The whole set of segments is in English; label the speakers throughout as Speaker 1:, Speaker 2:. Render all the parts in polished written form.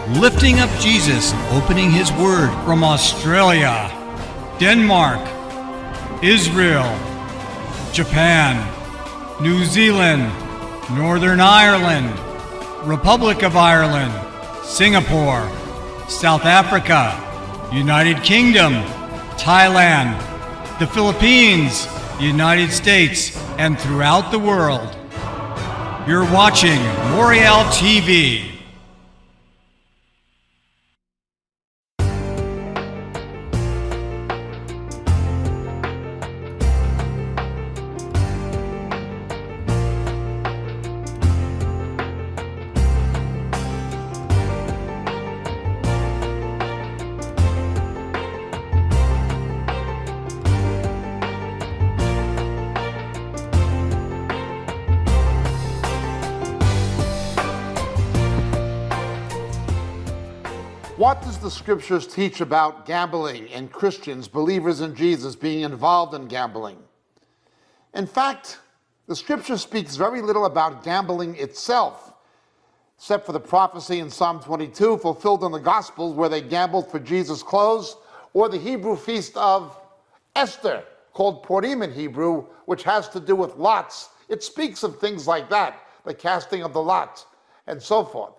Speaker 1: lifting up Jesus, opening his word from Australia, Denmark, Israel, Japan, New Zealand, Northern Ireland, Republic of Ireland, Singapore, South Africa, United Kingdom, Thailand, the Philippines, United States, and throughout the world. You're watching Moriel TV.
Speaker 2: What does the scriptures teach about gambling and Christians, believers in Jesus, being involved in gambling? In fact, the scripture speaks very little about gambling itself, except for the prophecy in Psalm 22 fulfilled in the Gospels where they gambled for Jesus' clothes, or the Hebrew feast of Esther, called Purim in Hebrew, which has to do with lots. It speaks of things like that, the casting of the lot, and so forth.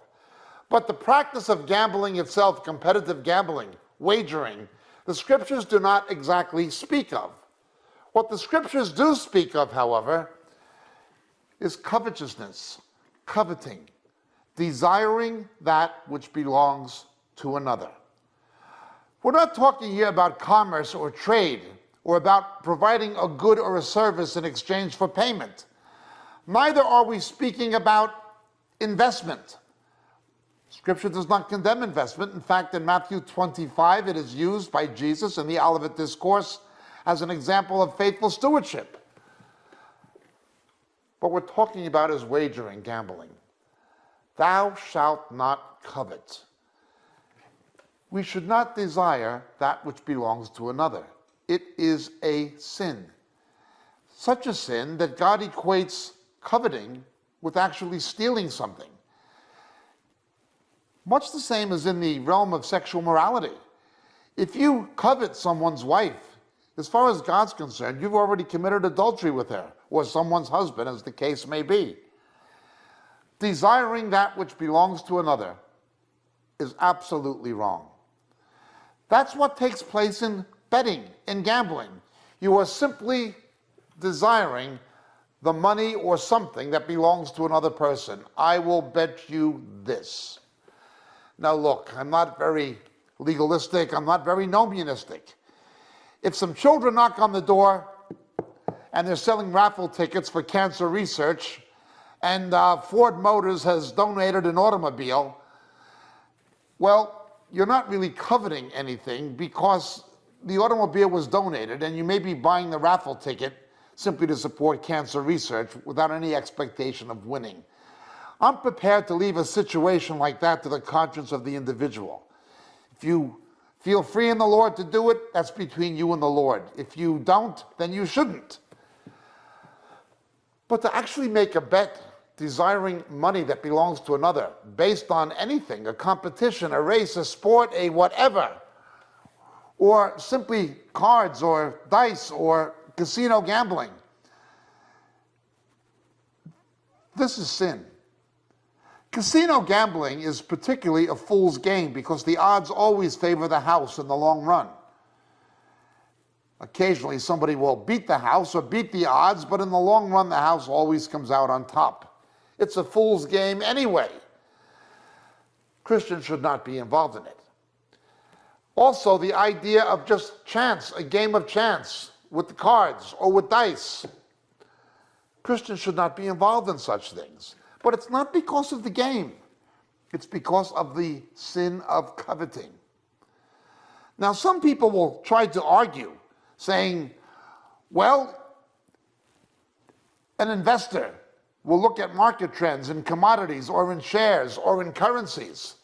Speaker 2: But the practice of gambling itself, competitive gambling, wagering, the scriptures do not exactly speak of. What the scriptures do speak of, however, is covetousness, coveting, desiring that which belongs to another. We're not talking here about commerce or trade, or about providing a good or a service in exchange for payment. Neither are we speaking about investment. Scripture does not condemn investment. In fact, in Matthew 25, it is used by Jesus in the Olivet Discourse as an example of faithful stewardship. What we're talking about is wagering, gambling. Thou shalt not covet. We should not desire that which belongs to another. It is a sin. Such a sin that God equates coveting with actually stealing something. Much the same as in the realm of sexual morality. If you covet someone's wife, as far as God's concerned, you've already committed adultery with her, or someone's husband, as the case may be. Desiring that which belongs to another is absolutely wrong. That's what takes place in betting, in gambling. You are simply desiring the money or something that belongs to another person. I will bet you this. Now look, I'm not very legalistic, I'm not very nomianistic. If some children knock on the door and they're selling raffle tickets for cancer research, and Ford Motors has donated an automobile, well, you're not really coveting anything because the automobile was donated and you may be buying the raffle ticket simply to support cancer research without any expectation of winning. I'm prepared to leave a situation like that to the conscience of the individual. If you feel free in the Lord to do it, that's between you and the Lord. If you don't, then you shouldn't. But to actually make a bet desiring money that belongs to another based on anything, a competition, a race, a sport, a whatever, or simply cards or dice or casino gambling, this is sin. Casino gambling is particularly a fool's game because the odds always favor the house in the long run. Occasionally somebody will beat the house or beat the odds, but in the long run the house always comes out on top. It's a fool's game anyway. Christians should not be involved in it. Also, the idea of just chance, a game of chance with the cards or with dice. Christians should not be involved in such things. But it's not because of the game. It's because of the sin of coveting. Now, some people will try to argue, saying, well, an investor will look at market trends in commodities or in shares or in currencies.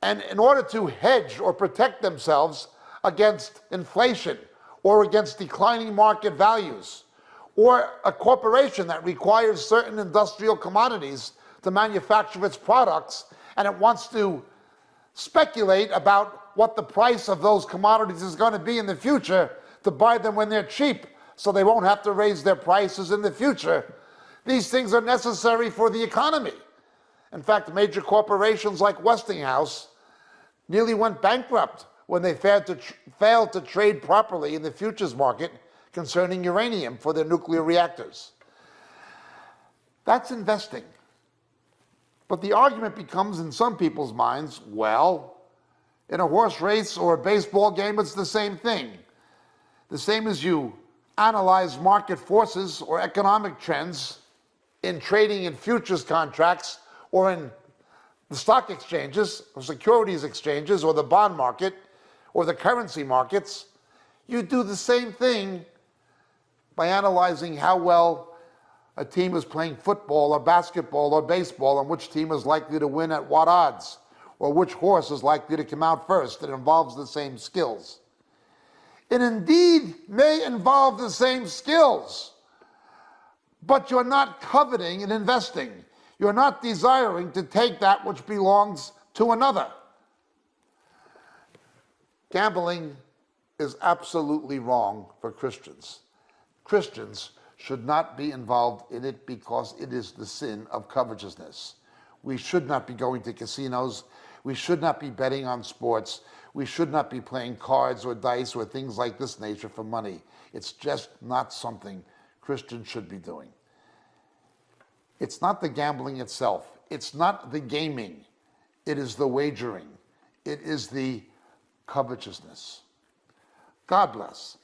Speaker 2: And in order to hedge or protect themselves against inflation or against declining market values, or a corporation that requires certain industrial commodities to manufacture its products, and it wants to speculate about what the price of those commodities is going to be in the future to buy them when they're cheap, so they won't have to raise their prices in the future. These things are necessary for the economy. In fact, major corporations like Westinghouse nearly went bankrupt when they failed to trade properly in the futures market concerning uranium for their nuclear reactors. That's investing. But the argument becomes in some people's minds, well, in a horse race or a baseball game, it's the same thing. The same as you analyze market forces or economic trends in trading in futures contracts or in the stock exchanges or securities exchanges or the bond market or the currency markets. You do the same thing by analyzing how well a team is playing football or basketball or baseball and which team is likely to win at what odds, or which horse is likely to come out first. It involves the same skills. It indeed may involve the same skills, but you're not coveting and investing. You're not desiring to take that which belongs to another. Gambling is absolutely wrong for Christians. Christians should not be involved in it because it is the sin of covetousness. We should not be going to casinos. We should not be betting on sports. We should not be playing cards or dice or things like this nature for money. It's just not something Christians should be doing. It's not the gambling itself. It's not the gaming. It is the wagering. It is the covetousness. God bless.